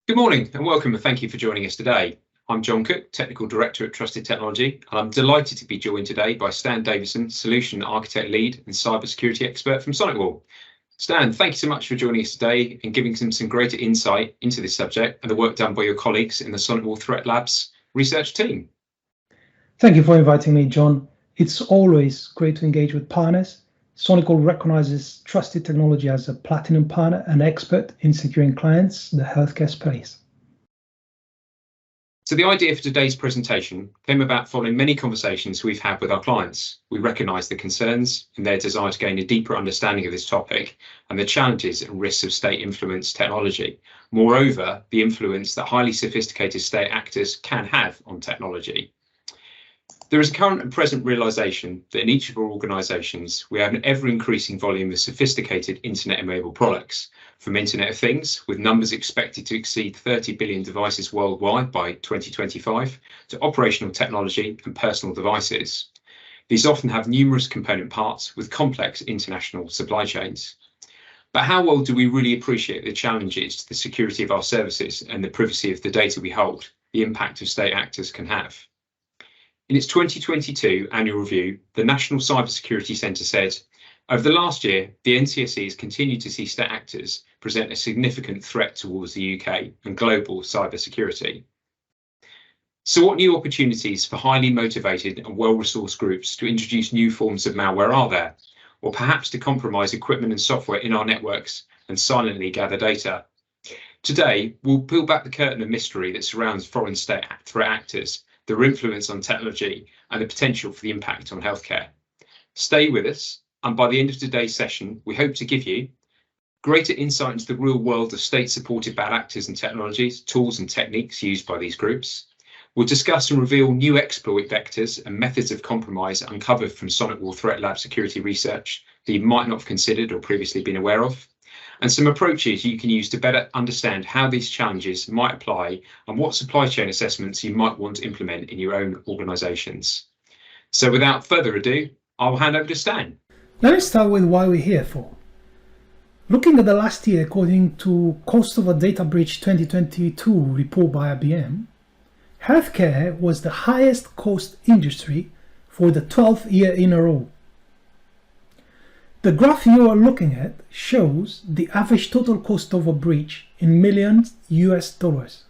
Good morning and welcome, and thank you for joining us today. I'm Jon Cook, Technical Director at Trusted Technology, and I'm delighted to be joined today by Stan Davidson, Solution Architect Lead and Cybersecurity Expert from SonicWall. Stan, thank you so much for joining us today and giving some greater insight into this subject and the work done by your colleagues in the SonicWall Threat Labs research team. Thank you for inviting me, John. It's always great to engage with partners. SonicWall recognizes Trusted Technology as a platinum partner and expert in securing clients in the healthcare space. So the idea for today's presentation came about following many conversations we've had with our clients. We recognise the concerns and their desire to gain a deeper understanding of this topic and the challenges and risks of state-influenced technology. Moreover, the influence that highly sophisticated state actors can have on technology. There is a current and present realisation that in each of our organisations, we have an ever-increasing volume of sophisticated internet-enabled products, from Internet of Things, with numbers expected to exceed 30 billion devices worldwide by 2025, to operational technology and personal devices. These often have numerous component parts with complex international supply chains. But how well do we really appreciate the challenges to the security of our services and the privacy of the data we hold, the impact of state actors can have? In its 2022 annual review, the National Cybersecurity Centre said, over the last year, the NCSC has continued to see state actors present a significant threat towards the UK and global cybersecurity. So what new opportunities for highly motivated and well-resourced groups to introduce new forms of malware are there? Or perhaps to compromise equipment and software in our networks and silently gather data? Today, we'll peel back the curtain of mystery that surrounds foreign state threat actors, their influence on technology and the potential for the impact on healthcare. Stay with us, and by the end of today's session, we hope to give you greater insight into the real world of state-supported bad actors and technologies, tools and techniques used by these groups. We'll discuss and reveal new exploit vectors and methods of compromise uncovered from SonicWall Threat Lab security research that you might not have considered or previously been aware of, and some approaches you can use to better understand how these challenges might apply and what supply chain assessments you might want to implement in your own organisations. So without further ado, I'll hand over to Stan. Let me start with why we're here for. Looking at the last year, according to Cost of a Data Breach 2022 report by IBM, healthcare was the highest cost industry for the 12th year in a row. The graph you are looking at shows the average total cost of a breach in millions US dollars.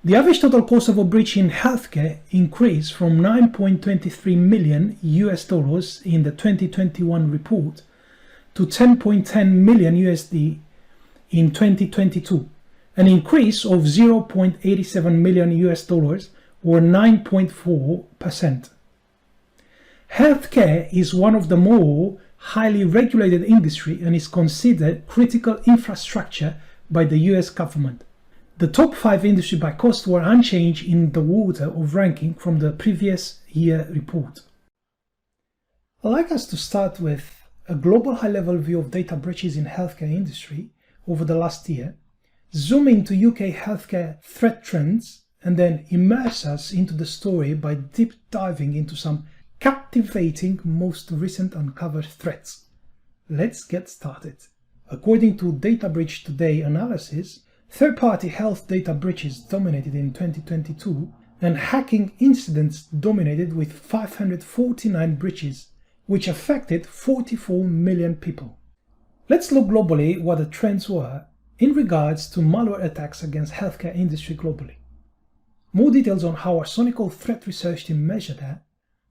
The average total cost of a breach in healthcare increased from 9.23 million US dollars in the 2021 report to 10.10 million USD in 2022, an increase of 0.87 million US dollars or 9.4%. Healthcare is one of the more highly regulated industry and is considered critical infrastructure by the US government. The top 5 industries by cost were unchanged in the order of ranking from the previous year report. I'd like us to start with a global high-level view of data breaches in healthcare industry over the last year, zoom into UK healthcare threat trends, and then immerse us into the story by deep diving into some captivating most recent uncovered threats. Let's get started. According to Data Breach Today analysis, third-party health data breaches dominated in 2022 and hacking incidents dominated with 549 breaches, which affected 44 million people. Let's look globally what the trends were in regards to malware attacks against healthcare industry globally. More details on how our SonicWall threat research team measured that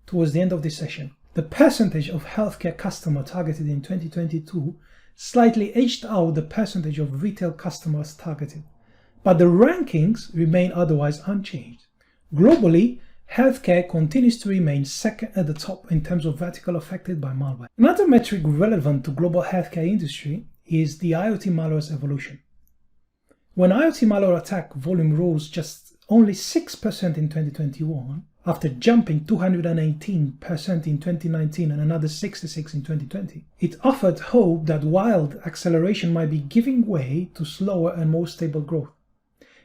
towards the end of this session. The percentage of healthcare customers targeted in 2022 slightly edged out the percentage of retail customers targeted, but the rankings remain otherwise unchanged. Globally, healthcare continues to remain second at the top in terms of vertical affected by malware. Another metric relevant to global healthcare industry is the IoT malware's evolution. When IoT malware attack volume rose just only 6% in 2021, after jumping 218% in 2019 and another 66% in 2020, it offered hope that wild acceleration might be giving way to slower and more stable growth.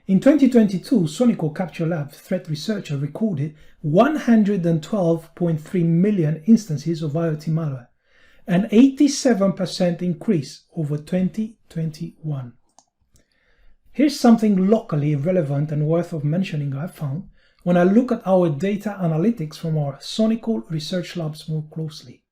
In 2022, SonicWall Capture Lab threat researcher recorded 112.3 million instances of IoT malware, an 87% increase over 2021. Here's something locally relevant and worth of mentioning I found when I look at our data analytics from our SonicWall research labs more closely.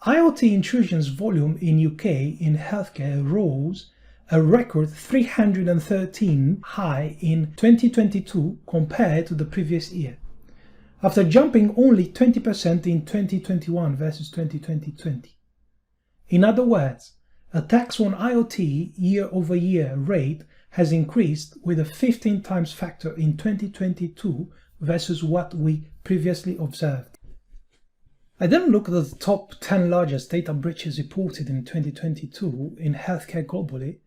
IoT intrusions volume in UK in healthcare rose a record 313 high in 2022 compared to the previous year, after jumping only 20% in 2021 versus 2020. In other words, attacks on IoT year-over-year rate has increased with a 15 times factor in 2022 versus what we previously observed. I then looked at the top 10 largest data breaches reported in 2022 in healthcare globally,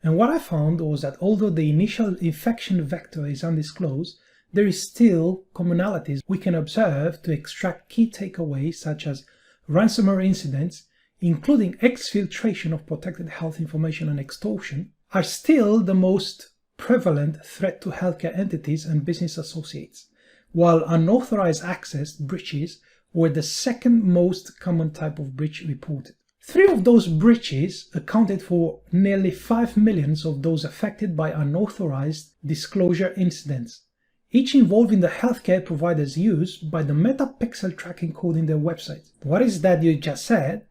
and what I found was that although the initial infection vector is undisclosed, there is still commonalities we can observe to extract key takeaways such as ransomware incidents, including exfiltration of protected health information and extortion, are still the most prevalent threat to healthcare entities and business associates, while unauthorized access breaches were the second most common type of breach reported. 3 of those breaches accounted for nearly 5 million of those affected by unauthorized disclosure incidents, each involving the healthcare provider's use by the metapixel tracking code in their website. What is that you just said?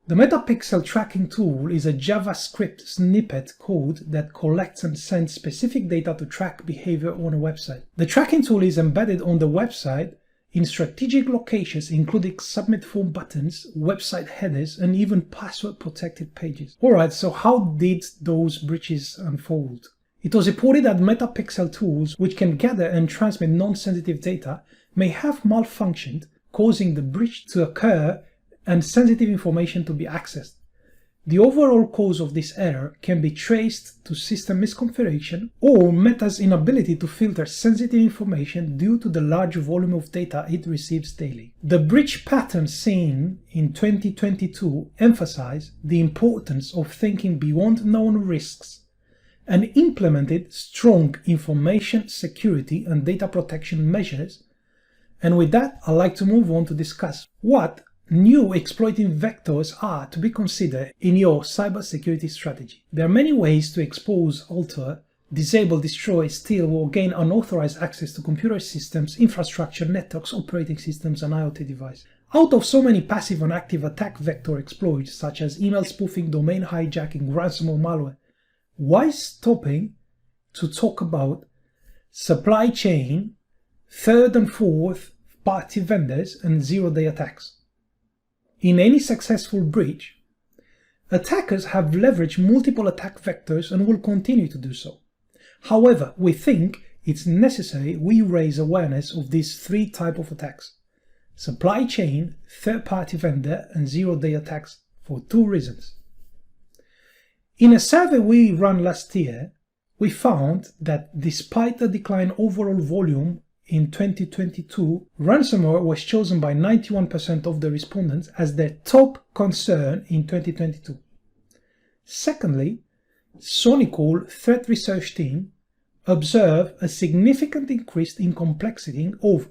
The metapixel tracking tool is a JavaScript snippet code that collects and sends specific data to track behavior on a website. The tracking tool is embedded on the website in strategic locations, including submit form buttons, website headers, and even password-protected pages. Alright, so how did those breaches unfold? It was reported that metapixel tools, which can gather and transmit non-sensitive data, may have malfunctioned, causing the breach to occur and sensitive information to be accessed. The overall cause of this error can be traced to system misconfiguration or Meta's inability to filter sensitive information due to the large volume of data it receives daily. The breach pattern seen in 2022 emphasized the importance of thinking beyond known risks and implemented strong information security and data protection measures. And with that, I'd like to move on to discuss what new exploiting vectors are to be considered in your cybersecurity strategy. There are many ways to expose, alter, disable, destroy, steal, or gain unauthorized access to computer systems, infrastructure, networks, operating systems, and IoT devices. Out of so many passive and active attack vector exploits such as email spoofing, domain hijacking, ransomware, malware, why stopping to talk about supply chain, third and fourth party vendors, and zero-day attacks? In any successful breach, attackers have leveraged multiple attack vectors and will continue to do so. However, we think it's necessary we raise awareness of these 3 types of attacks: supply chain, third-party vendor, and zero-day attacks, for 2 reasons. In a survey we ran last year, we found that despite the decline overall volume in 2022, ransomware was chosen by 91% of the respondents as their top concern in 2022. Secondly, SonicWall threat research team observed a significant increase in complexity of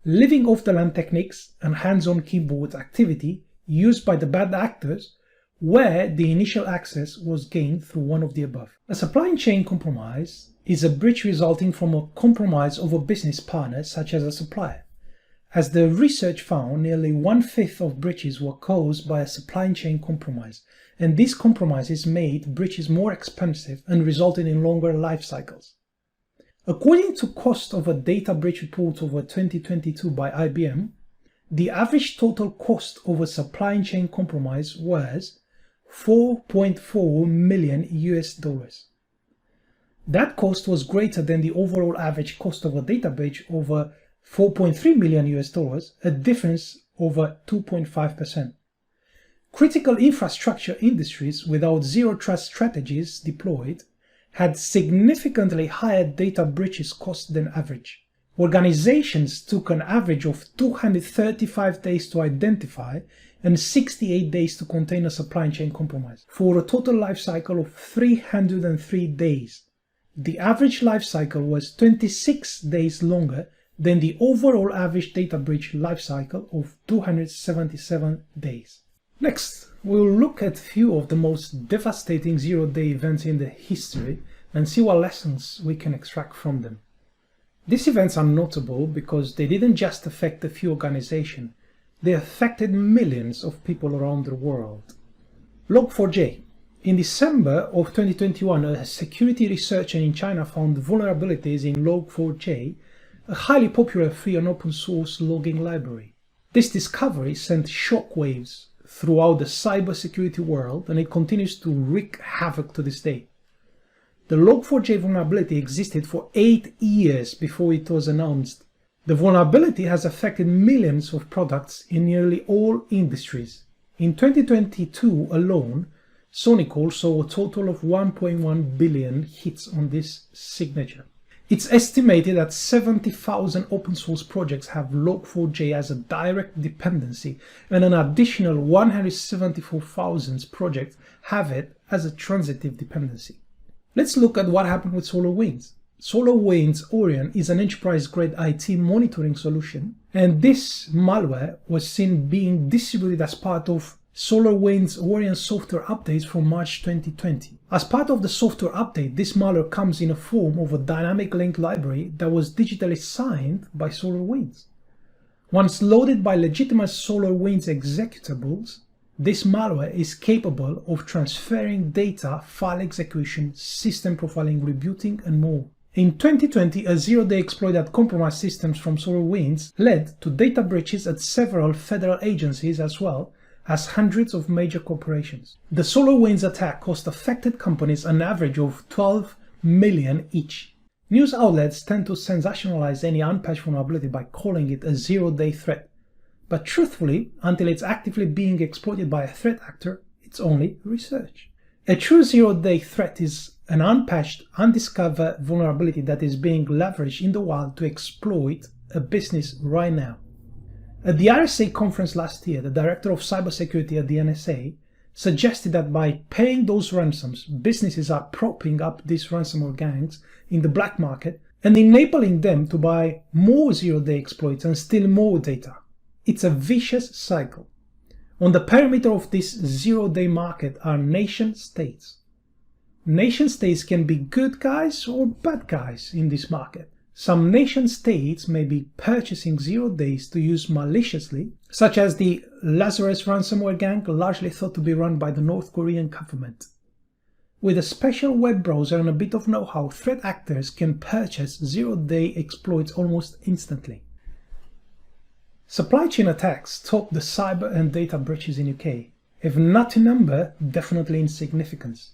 living off-the-land techniques and hands-on keyboard activity used by the bad actors, where the initial access was gained through one of the above. A supply chain compromise is a breach resulting from a compromise of a business partner, such as a supplier. As the research found, nearly 1/5 of breaches were caused by a supply chain compromise, and these compromises made breaches more expensive and resulted in longer life cycles. According to Cost of a Data Breach report over 2022 by IBM, the average total cost of a supply chain compromise was $4.4 million US. That cost was greater than the overall average cost of a data breach over $4.3 million US, a difference over 2.5%. Critical infrastructure industries without zero trust strategies deployed had significantly higher data breaches cost than average. Organizations took an average of 235 days to identify and 68 days to contain a supply chain compromise, for a total life cycle of 303 days. The average life cycle was 26 days longer than the overall average data breach life cycle of 277 days. Next, we'll look at a few of the most devastating zero-day events in the history and see what lessons we can extract from them. These events are notable because they didn't just affect a few organizations, they affected millions of people around the world. Log4j. In December of 2021, a security researcher in China found vulnerabilities in Log4j, a highly popular free and open source logging library. This discovery sent shockwaves throughout the cybersecurity world, and it continues to wreak havoc to this day. The Log4j vulnerability existed for 8 years before it was announced. The vulnerability has affected millions of products in nearly all industries. In 2022 alone, SonicWall saw a total of 1.1 billion hits on this signature. It's estimated that 70,000 open source projects have Log4j as a direct dependency, and an additional 174,000 projects have it as a transitive dependency. Let's look at what happened with SolarWinds. SolarWinds Orion is an enterprise-grade IT monitoring solution, and this malware was seen being distributed as part of SolarWinds Orion software updates from March 2020. As part of the software update, this malware comes in a form of a dynamic link library that was digitally signed by SolarWinds. Once loaded by legitimate SolarWinds executables, this malware is capable of transferring data, file execution, system profiling, rebooting, and more. In 2020, a zero-day exploit that compromised systems from SolarWinds led to data breaches at several federal agencies as well as hundreds of major corporations. The SolarWinds attack cost affected companies an average of $12 million each. News outlets tend to sensationalize any unpatched vulnerability by calling it a zero-day threat. But truthfully, until it's actively being exploited by a threat actor, it's only research. A true zero-day threat is an unpatched, undiscovered vulnerability that is being leveraged in the wild to exploit a business right now. At the RSA conference last year, the director of cybersecurity at the NSA suggested that by paying those ransoms, businesses are propping up these ransomware gangs in the black market and enabling them to buy more zero-day exploits and steal more data. It's a vicious cycle. On the perimeter of this zero-day market are nation-states. Nation-states can be good guys or bad guys in this market. Some nation-states may be purchasing zero days to use maliciously, such as the Lazarus ransomware gang, largely thought to be run by the North Korean government. With a special web browser and a bit of know-how, threat actors can purchase zero-day exploits almost instantly. Supply chain attacks top the cyber and data breaches in UK. If not in number, definitely in significance.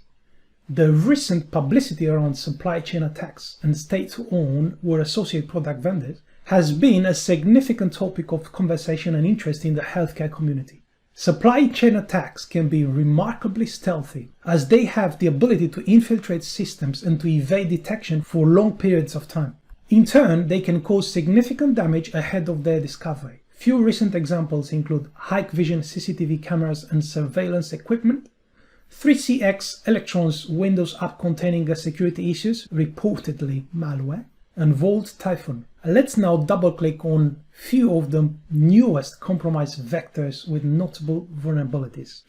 The recent publicity around supply chain attacks and state-owned or associate product vendors has been a significant topic of conversation and interest in the healthcare community. Supply chain attacks can be remarkably stealthy, as they have the ability to infiltrate systems and to evade detection for long periods of time. In turn, they can cause significant damage ahead of their discovery. Few recent examples include Hikvision CCTV cameras and surveillance equipment, 3CX Electron's Windows app containing security issues, reportedly malware, and Vault Typhoon. Let's now double-click on few of the newest compromise vectors with notable vulnerabilities.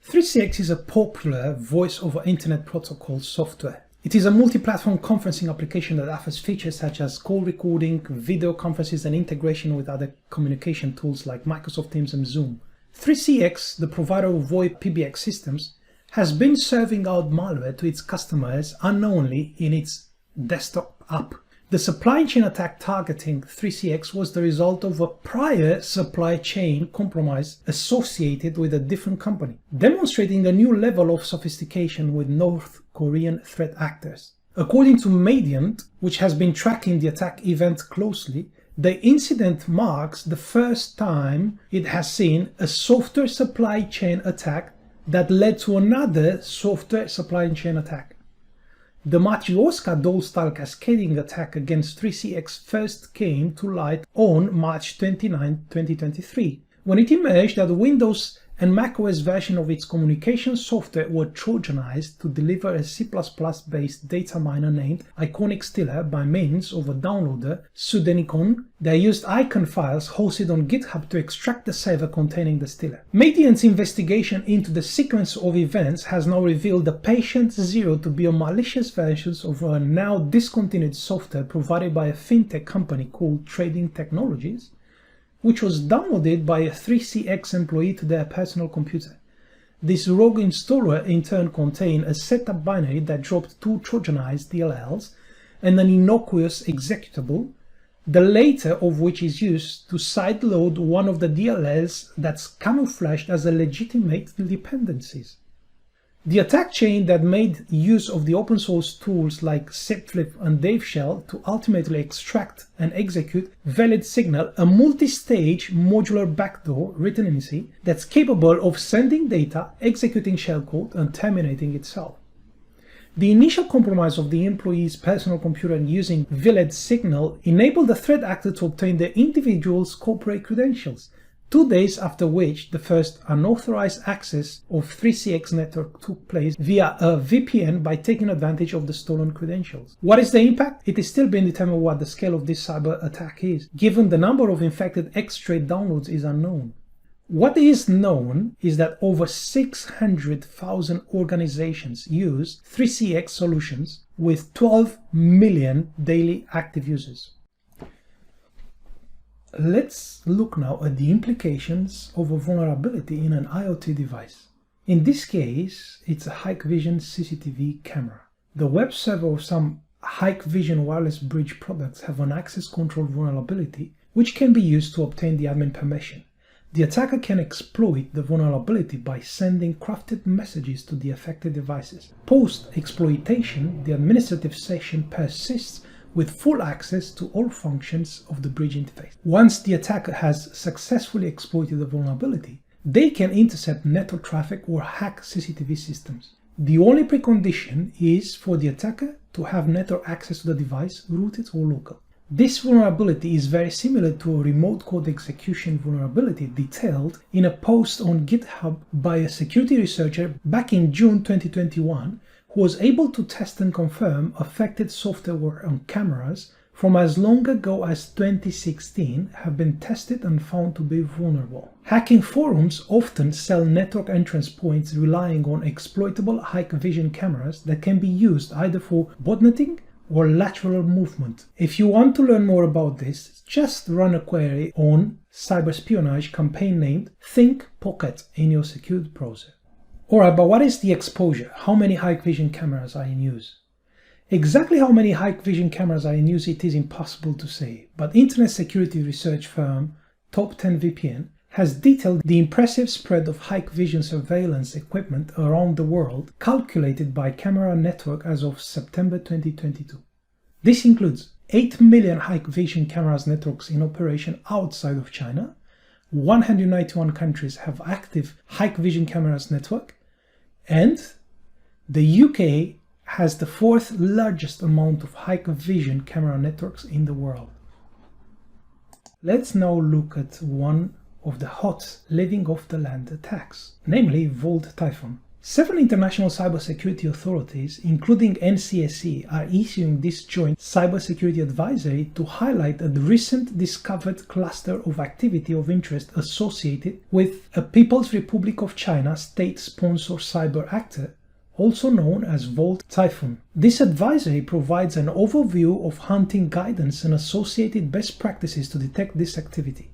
3CX is a popular voice-over Internet Protocol software. It is a multi-platform conferencing application that offers features such as call recording, video conferences, and integration with other communication tools like Microsoft Teams and Zoom. 3CX, the provider of VoIP PBX systems, has been serving out malware to its customers unknowingly in its desktop app. The supply chain attack targeting 3CX was the result of a prior supply chain compromise associated with a different company, demonstrating a new level of sophistication with North Korean threat actors. According to Mediant, which has been tracking the attack event closely, the incident marks the first time it has seen a software supply chain attack that led to another software supply chain attack. The Matryoshka doll-style cascading attack against 3CX first came to light on March 29, 2023, when it emerged that Windows and macOS version of its communication software were Trojanized to deliver a C++-based data miner named Iconic Stiller by means of a downloader, Sudenicon, that used icon files hosted on GitHub to extract the server containing the Stiller. Median's investigation into the sequence of events has now revealed the Patient Zero to be a malicious version of a now discontinued software provided by a fintech company called Trading Technologies, which was downloaded by a 3CX employee to their personal computer. This rogue installer in turn contained a setup binary that dropped 2 Trojanized DLLs and an innocuous executable, the latter of which is used to sideload one of the DLLs that's camouflaged as a legitimate dependencies. The attack chain that made use of the open source tools like Zipflip and DaveShell to ultimately extract and execute valid signal, a multi-stage modular backdoor written in C that's capable of sending data, executing shellcode, and terminating itself. The initial compromise of the employee's personal computer using valid signal enabled the threat actor to obtain the individual's corporate credentials, 2 days after which the first unauthorized access of 3CX network took place via a VPN by taking advantage of the stolen credentials. What is the impact? It is still being determined what the scale of this cyber attack is, given the number of infected X-Trade downloads is unknown. What is known is that over 600,000 organizations use 3CX solutions with 12 million daily active users. Let's look now at the implications of a vulnerability in an IoT device. In this case, it's a Hikvision CCTV camera. The web server of some Hikvision wireless bridge products have an access control vulnerability which can be used to obtain the admin permission. The attacker can exploit the vulnerability by sending crafted messages to the affected devices. Post-exploitation, the administrative session persists with full access to all functions of the bridge interface. Once the attacker has successfully exploited the vulnerability, they can intercept network traffic or hack CCTV systems. The only precondition is for the attacker to have network access to the device, rooted or local. This vulnerability is very similar to a remote code execution vulnerability detailed in a post on GitHub by a security researcher back in June 2021 who was able to test and confirm affected software on cameras from as long ago as 2016 have been tested and found to be vulnerable. Hacking forums often sell network entrance points relying on exploitable Hikvision cameras that can be used either for botnetting or lateral movement. If you want to learn more about this, just run a query on cyberespionage campaign named Think Pocket in your secured browser. Alright, but what is the exposure? How many Hikvision cameras are in use? Exactly how many Hikvision cameras are in use it is impossible to say, but internet security research firm Top 10 VPN has detailed the impressive spread of Hikvision surveillance equipment around the world calculated by Camera Network as of September 2022. This includes 8 million Hikvision cameras networks in operation outside of China, 191 countries have active Hikvision cameras network, and the UK has the 4th largest amount of Hikvision camera networks in the world. Let's now look at one of the hot living off the land attacks, namely Volt Typhoon. 7 international cybersecurity authorities, including NCSC, are issuing this joint cybersecurity advisory to highlight a recent discovered cluster of activity of interest associated with a People's Republic of China state-sponsored cyber actor, also known as Volt Typhoon. This advisory provides an overview of hunting guidance and associated best practices to detect this activity.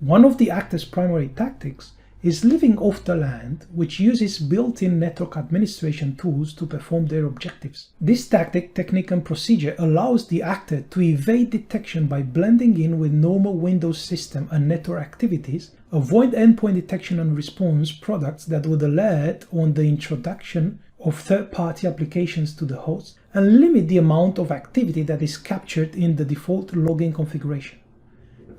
One of the actor's primary tactics is living off the land, which uses built-in network administration tools to perform their objectives. This tactic, technique and procedure allows the actor to evade detection by blending in with normal Windows system and network activities, avoid endpoint detection and response products that would alert on the introduction of third-party applications to the host, and limit the amount of activity that is captured in the default login configuration.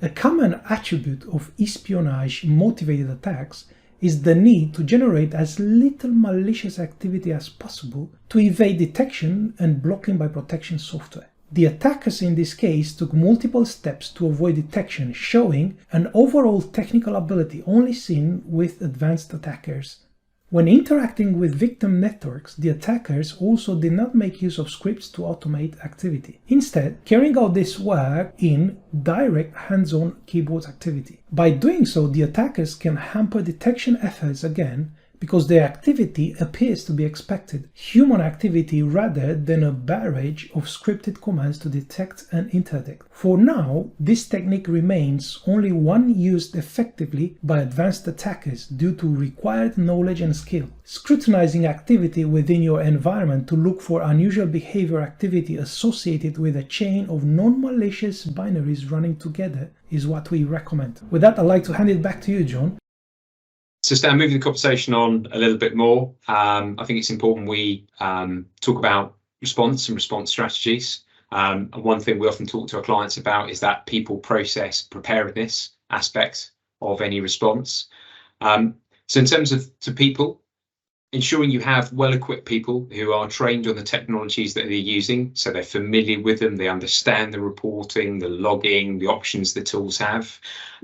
A common attribute of espionage-motivated attacks is the need to generate as little malicious activity as possible to evade detection and blocking by protection software. The attackers in this case took multiple steps to avoid detection, showing an overall technical ability only seen with advanced attackers. When interacting with victim networks, the attackers also did not make use of scripts to automate activity, instead carrying out this work in direct hands-on keyboard activity. By doing so, the attackers can hamper detection efforts again, because their activity appears to be expected human activity rather than a barrage of scripted commands to detect and interdict. For now, this technique remains only one used effectively by advanced attackers due to required knowledge and skill. Scrutinizing activity within your environment to look for unusual behavior activity associated with a chain of non-malicious binaries running together is what we recommend. With that, I'd like to hand it back to you, John. So Stan, moving the conversation on a little bit more, I think it's important we talk about response and response strategies. And one thing we often talk to our clients about is that people process preparedness aspect of any response. So in terms of people, ensuring you have well-equipped people who are trained on the technologies that they're using, so they're familiar with them, they understand the reporting, the logging, the options the tools have,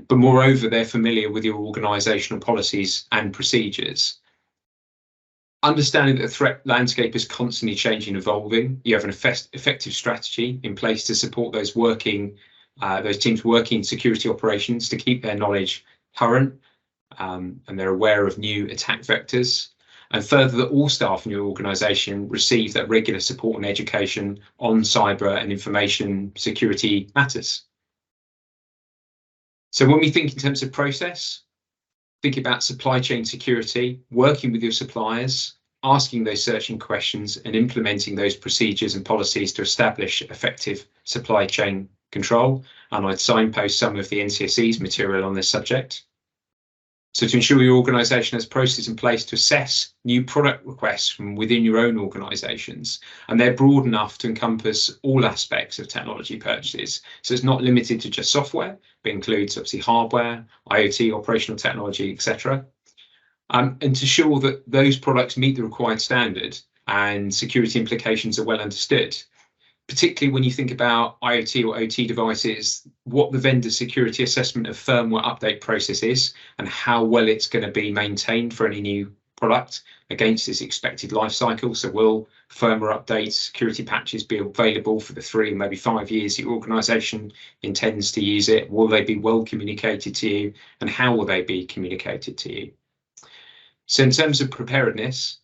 but moreover, they're familiar with your organizational policies and procedures. Understanding that the threat landscape is constantly changing and evolving, you have an effective strategy in place to support those teams working in security operations to keep their knowledge current, and they're aware of new attack vectors. And further, that all staff in your organisation receive that regular support and education on cyber and information security matters. So when we think in terms of process, think about supply chain security, working with your suppliers, asking those searching questions and implementing those procedures and policies to establish effective supply chain control. And I'd signpost some of the NCSE's material on this subject. So to ensure your organisation has processes in place to assess new product requests from within your own organisations, and they're broad enough to encompass all aspects of technology purchases. So it's not limited to just software, but includes obviously hardware, IoT, operational technology, etc. And to ensure that those products meet the required standard and security implications are well understood. Particularly when you think about IoT or OT devices, what the vendor security assessment of firmware update process is and how well it's going to be maintained for any new product against its expected life cycle. So will firmware updates, security patches be available for the 3, maybe 5 years your organisation intends to use it? Will they be well communicated to you, and how will they be communicated to you? So in terms of preparedness,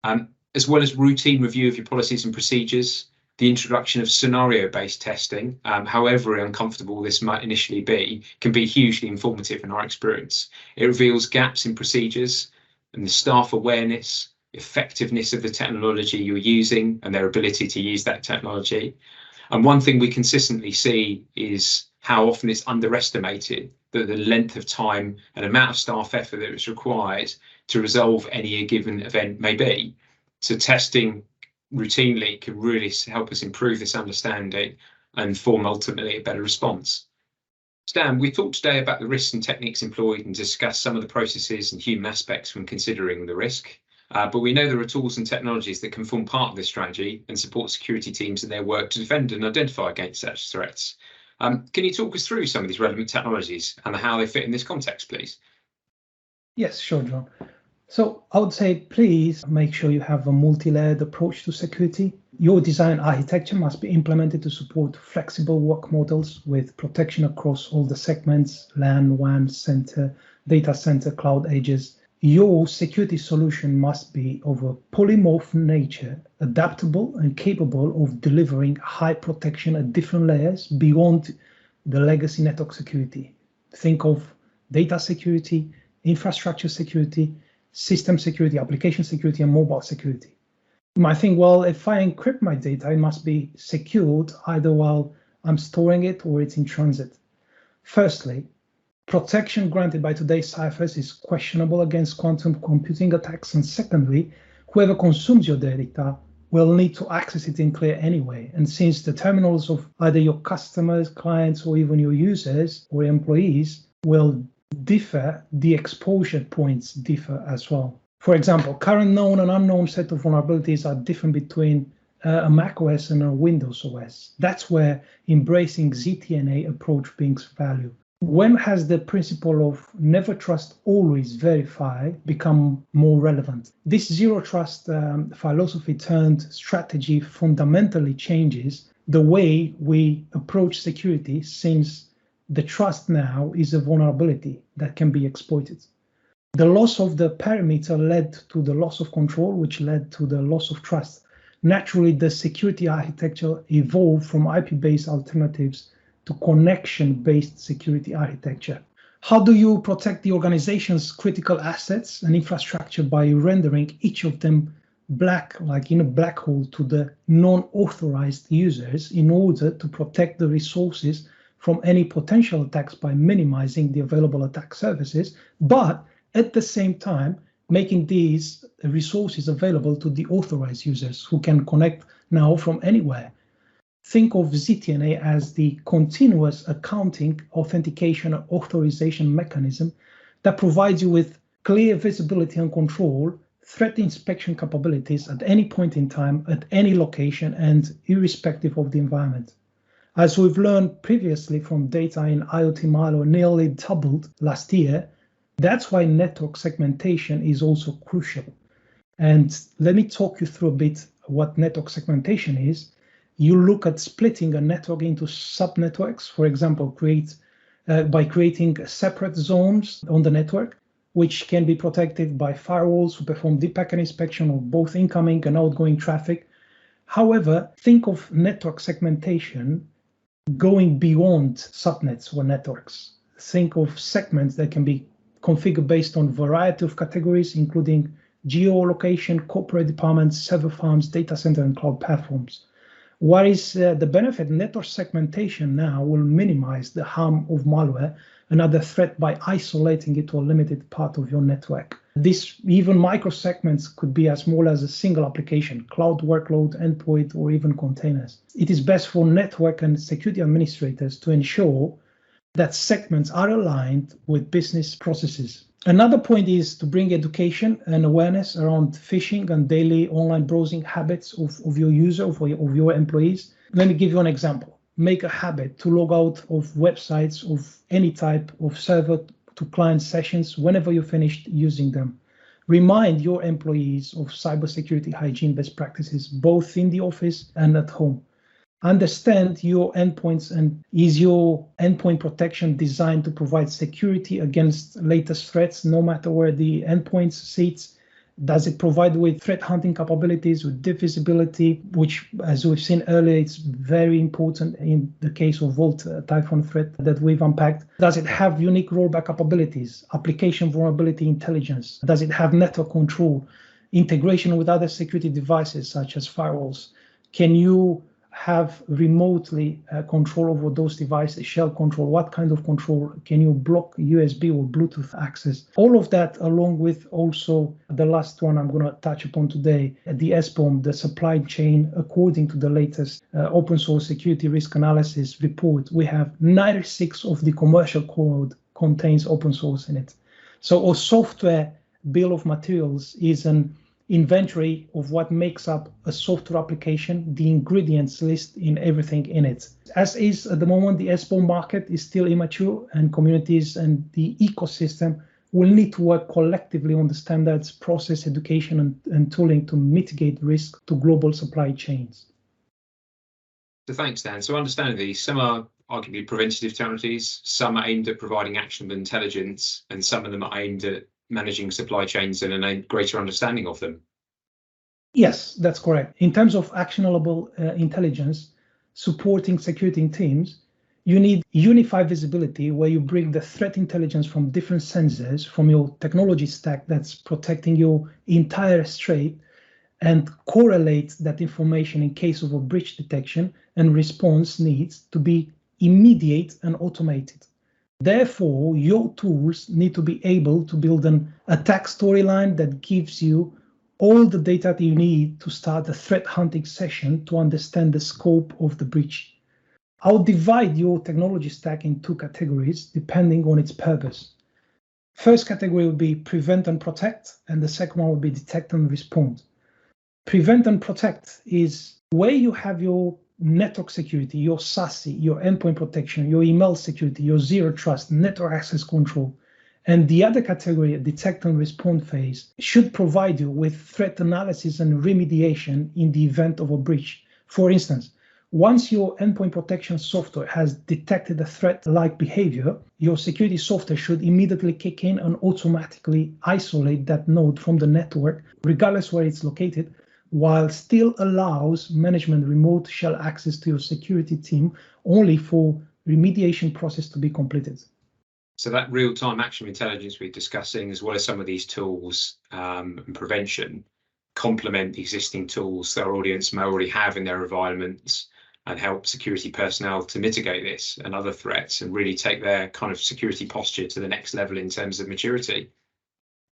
as well as routine review of your policies and procedures, the introduction of scenario-based testing, however uncomfortable this might initially be, can be hugely informative in our experience. It reveals gaps in procedures and the staff awareness, effectiveness of the technology you're using and their ability to use that technology. And one thing we consistently see is how often it's underestimated that the length of time and amount of staff effort that is required to resolve any given event may be. So testing routinely can really help us improve this understanding and form ultimately a better response. Stan, we talked today about the risks and techniques employed and discussed some of the processes and human aspects when considering the risk. But we know there are tools and technologies that can form part of this strategy and support security teams in their work to defend and identify against such threats. Can you talk us through some of these relevant technologies and how they fit in this context, please? Yes, sure, John. So I would say, please make sure you have a multi-layered approach to security. Your design architecture must be implemented to support flexible work models with protection across all the segments, LAN, WAN, center, data center, cloud edges. Your security solution must be of a polymorph nature, adaptable and capable of delivering high protection at different layers beyond the legacy network security. Think of data security, infrastructure security, system security, application security, and mobile security. You might think, well, if I encrypt my data, it must be secured either while I'm storing it or it's in transit. Firstly, protection granted by today's ciphers is questionable against quantum computing attacks. And secondly, whoever consumes your data will need to access it in clear anyway. And since the terminals of either your customers, clients, or even your users or employees will differ, the exposure points differ as well. For example, current known and unknown set of vulnerabilities are different between a Mac OS and a Windows OS. That's where embracing ZTNA approach brings value. When has the principle of never trust, always verify become more relevant? This zero trust philosophy turned strategy fundamentally changes the way we approach security, since the trust now is a vulnerability that can be exploited. The loss of the perimeter led to the loss of control, which led to the loss of trust. Naturally, the security architecture evolved from IP-based alternatives to connection-based security architecture. How do you protect the organization's critical assets and infrastructure by rendering each of them black, like in a black hole, to the non-authorized users in order to protect the resources from any potential attacks by minimizing the available attack surfaces, but at the same time making these resources available to the authorized users who can connect now from anywhere? Think of ZTNA as the continuous accounting, authentication, and authorization mechanism that provides you with clear visibility and control, threat inspection capabilities at any point in time, at any location, and irrespective of the environment. As we've learned previously from data in IoT malware nearly doubled last year, that's why network segmentation is also crucial. And let me talk you through a bit what network segmentation is. You look at splitting a network into subnetworks, for example, by creating separate zones on the network, which can be protected by firewalls who perform deep packet inspection of both incoming and outgoing traffic. However, think of network segmentation going beyond subnets or networks. Think of segments that can be configured based on a variety of categories, including geolocation, corporate departments, server farms, data center, and cloud platforms. What is the benefit? Network segmentation now will minimize the harm of malware and other threat by isolating it to a limited part of your network. This even microsegments could be as small as a single application, cloud workload, endpoint, or even containers. It is best for network and security administrators to ensure that segments are aligned with business processes. Another point is to bring education and awareness around phishing and daily online browsing habits of your user, of your employees. Let me give you an example. Make a habit to log out of websites of any type of server to client sessions whenever you're finished using them. Remind your employees of cybersecurity hygiene best practices, both in the office and at home. Understand your endpoints, and is your endpoint protection designed to provide security against latest threats, no matter where the endpoint sits? Does it provide with threat hunting capabilities, with deep visibility, which, as we've seen earlier, it's very important in the case of Vault Typhoon threat that we've unpacked? Does it have unique rollback capabilities, application vulnerability intelligence? Does it have network control, integration with other security devices such as firewalls? Can you have remotely control over those devices, shell control? What kind of control? Can you block USB or Bluetooth access? All of that, along with also the last one I'm going to touch upon today, the SBOM, the supply chain. According to the latest open source security risk analysis report, we have 96 of the commercial code contains open source in it. So our software bill of materials is an inventory of what makes up a software application, the ingredients list in everything in it. As is at the moment, the SBOM market is still immature, and communities and the ecosystem will need to work collectively on the standards, process, education, and tooling to mitigate risk to global supply chains. So thanks, Dan. So understandably, some are arguably preventative technologies, some are aimed at providing actionable intelligence, and some of them are aimed at managing supply chains and a greater understanding of them. Yes, that's correct. In terms of actionable intelligence, supporting security teams, you need unified visibility where you bring the threat intelligence from different sensors from your technology stack that's protecting your entire estate, and correlate that information in case of a breach detection and response needs to be immediate and automated. Therefore, your tools need to be able to build an attack storyline that gives you all the data that you need to start a threat hunting session to understand the scope of the breach. I'll divide your technology stack in two categories depending on its purpose. First category will be prevent and protect, and the second one will be detect and respond. Prevent and protect is Where you have your network security, your SASE, your endpoint protection, your email security, your zero trust, network access control, and the other category, detect and respond phase, should provide you with threat analysis and remediation in the event of a breach. For instance, once your endpoint protection software has detected a threat-like behavior, your security software should immediately kick in and automatically isolate that node from the network, regardless where it's located, while still allows management remote shell access to your security team only for remediation process to be completed. So that real-time action intelligence we're discussing, as well as some of these tools and prevention, complement the existing tools that our audience may already have in their environments and help security personnel to mitigate this and other threats and really take their kind of security posture to the next level in terms of maturity.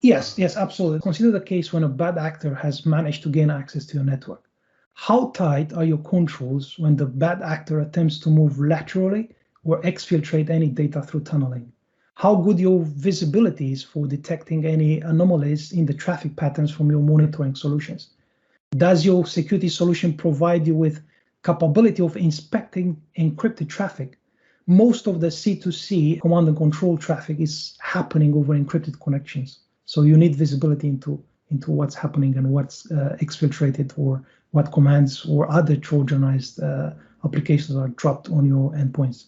Yes, absolutely. Consider the case when a bad actor has managed to gain access to your network. How tight are your controls when the bad actor attempts to move laterally or exfiltrate any data through tunneling? How good your visibility is for detecting any anomalies in the traffic patterns from your monitoring solutions? Does your security solution provide you with capability of inspecting encrypted traffic? Most of the C2C command and control traffic is happening over encrypted connections. So you need visibility into what's happening and what's exfiltrated, or what commands or other Trojanized applications are dropped on your endpoints.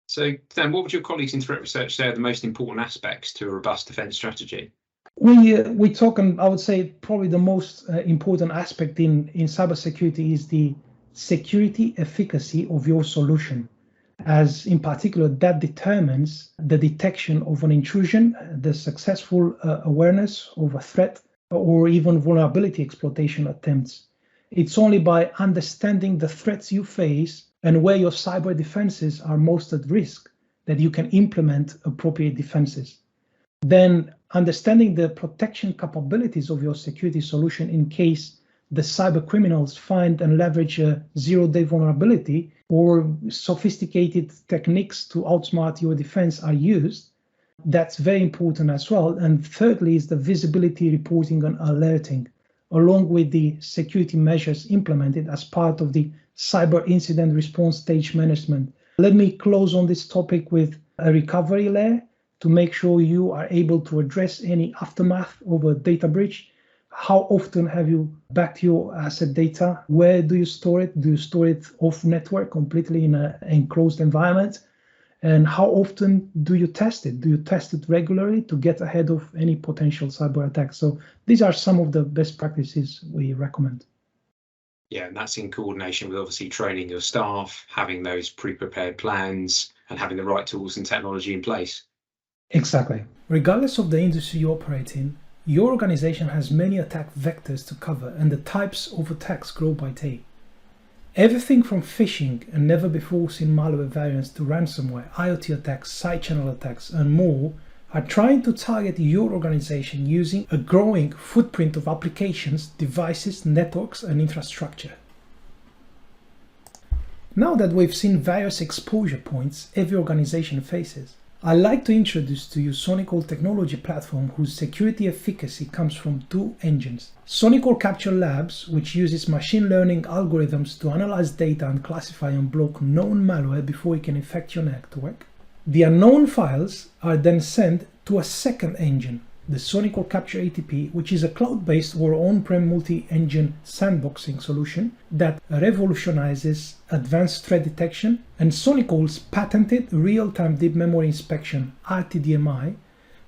So Dan, what would your colleagues in threat research say are the most important aspects to a robust defense strategy? We talk, and I would say probably the most important aspect in cybersecurity is the security efficacy of your solution, as in particular that determines the detection of an intrusion, the successful awareness of a threat, or even vulnerability exploitation attempts. It's only by understanding the threats you face and where your cyber defenses are most at risk that you can implement appropriate defenses. Then understanding the protection capabilities of your security solution in case the cyber criminals find and leverage a zero-day vulnerability or sophisticated techniques to outsmart your defense are used. That's very important as well. And thirdly is the visibility reporting and alerting, along with the security measures implemented as part of the cyber incident response stage management. Let me close on this topic with a recovery layer to make sure you are able to address any aftermath of a data breach. How often have you backed your asset data? Where do you store it? Do you store it off network, completely in an enclosed environment? And how often do you test it? Do you test it regularly to get ahead of any potential cyber attacks? So these are some of the best practices we recommend. Yeah, and that's in coordination with obviously training your staff, having those pre-prepared plans, and having the right tools and technology in place. Exactly. Regardless of the industry you operate in, your organization has many attack vectors to cover, and the types of attacks grow by day. Everything from phishing and never before seen malware variants to ransomware, IoT attacks, side channel attacks, and more are trying to target your organization using a growing footprint of applications, devices, networks, and infrastructure. Now that we've seen various exposure points every organization faces, I'd like to introduce to you SonicWall technology platform whose security efficacy comes from two engines. SonicWall Capture Labs, which uses machine learning algorithms to analyze data and classify and block known malware before it can infect your network. The unknown files are then sent to a second engine, the SonicWall Capture ATP, which is a cloud-based or on-prem multi-engine sandboxing solution that revolutionizes advanced threat detection, and SonicWall's patented real-time deep memory inspection, RTDMI,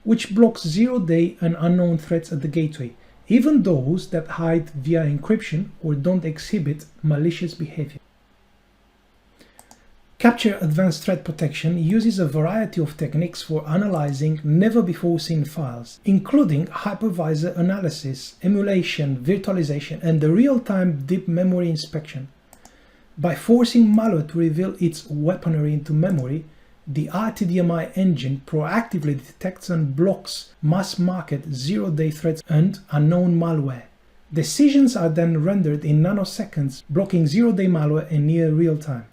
which blocks zero-day and unknown threats at the gateway, even those that hide via encryption or don't exhibit malicious behavior. Capture Advanced Threat Protection uses a variety of techniques for analyzing never-before-seen files, including hypervisor analysis, emulation, virtualization, and the real-time deep memory inspection. By forcing malware to reveal its weaponry into memory, the RTDMI engine proactively detects and blocks mass-market zero-day threats and unknown malware. Decisions are then rendered in nanoseconds, blocking zero-day malware in near real time.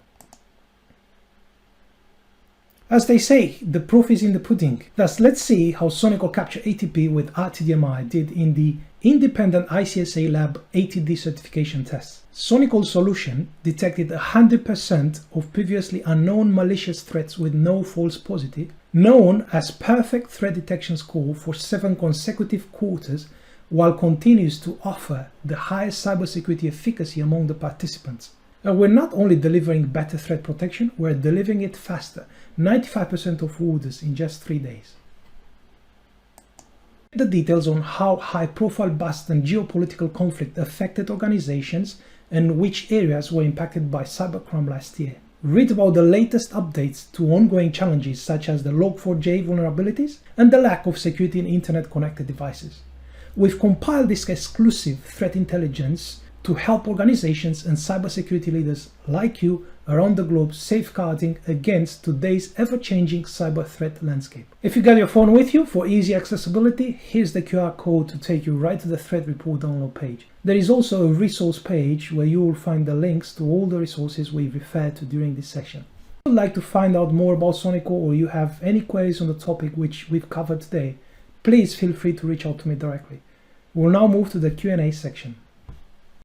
As they say, the proof is in the pudding. Thus, let's see how SonicWall captured ATP with RTDMI did in the independent ICSA Lab ATD certification test. SonicWall's solution detected 100% of previously unknown malicious threats with no false positive, known as perfect threat detection score for 7 consecutive quarters, while continues to offer the highest cybersecurity efficacy among the participants. And we're not only delivering better threat protection, we're delivering it faster, 95% of orders in just 3 days. The details on how high-profile busts and geopolitical conflict affected organizations and which areas were impacted by cybercrime last year. Read about the latest updates to ongoing challenges such as the Log4j vulnerabilities and the lack of security in internet-connected devices. We've compiled this exclusive threat intelligence to help organizations and cybersecurity leaders like you around the globe safeguarding against today's ever-changing cyber threat landscape. If you got your phone with you for easy accessibility, here's the QR code to take you right to the threat report download page. There is also a resource page where you will find the links to all the resources we've referred to during this session. If you'd like to find out more about SonicWall or you have any queries on the topic which we've covered today, please feel free to reach out to me directly. We'll now move to the Q&A section.